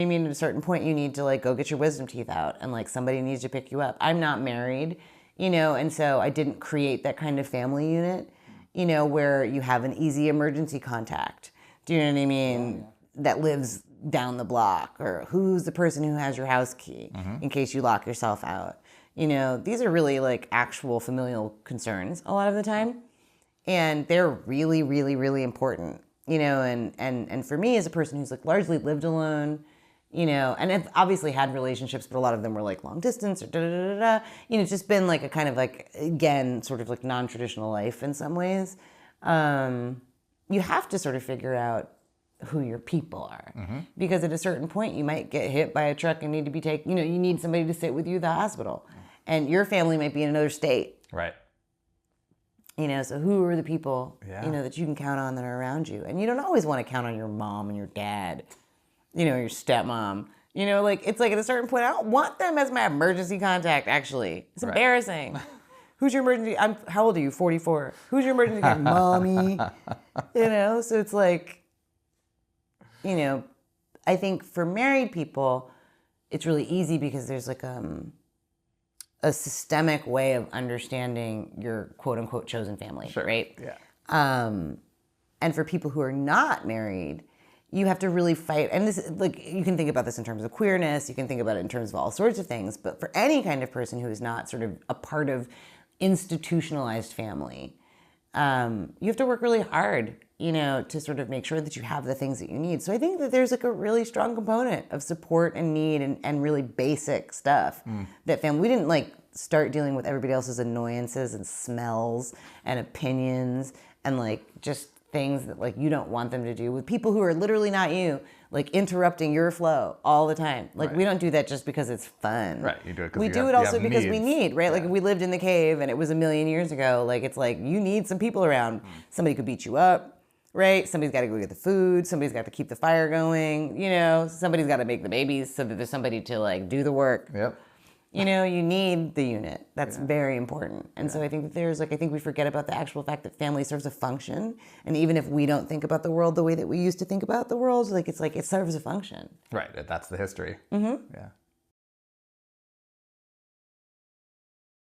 I mean, at a certain point, you need to like go get your wisdom teeth out, and like somebody needs to pick you up. I'm not married, and so I didn't create that kind of family unit, where you have an easy emergency contact. Do you know what I mean? Yeah. That lives down the block, or who's the person who has your house key in case you lock yourself out. These are really like actual familial concerns a lot of the time, and they're really, really, really important. And for me as a person who's like largely lived alone, and I've obviously had relationships, but a lot of them were like long distance or da-da-da-da-da. It's just been like a kind of like, again, sort of like non-traditional life in some ways. You have to sort of figure out who your people are. Because at a certain point, you might get hit by a truck and need to be taken, you need somebody to sit with you at the hospital. And your family might be in another state. Right. So who are the people, that you can count on that are around you? And you don't always want to count on your mom and your dad. Your stepmom, it's like at a certain point, I don't want them as my emergency contact, actually. It's embarrassing. Who's your emergency? How old are you? 44. Who's your emergency contact? Mommy. So it's like, I think for married people, it's really easy because there's like a systemic way of understanding your quote unquote chosen family, right? Yeah. And for people who are not married, you have to really fight. And this, like, you can think about this in terms of queerness, you can think about it in terms of all sorts of things, but for any kind of person who is not sort of a part of institutionalized family, you have to work really hard, to sort of make sure that you have the things that you need. So I think that there's like a really strong component of support and need and really basic stuff that we didn't like start dealing with everybody else's annoyances and smells and opinions and like just things that like you don't want them to do with people who are literally not you, like interrupting your flow all the time. Like we don't do that just because it's fun. Right, you do it because we do it also because we need, right? Like if we lived in the cave and it was 1,000,000 years ago, like it's like you need some people around. Somebody could beat you up, right? Somebody's got to go get the food. Somebody's got to keep the fire going. Somebody's got to make the babies so that there's somebody to like do the work. Yep. You need the unit. That's very important. And so I think that there's like, I think we forget about the actual fact that family serves a function. And even if we don't think about the world the way that we used to think about the world, like it serves a function. Right. That's the history. Mm-hmm. Yeah.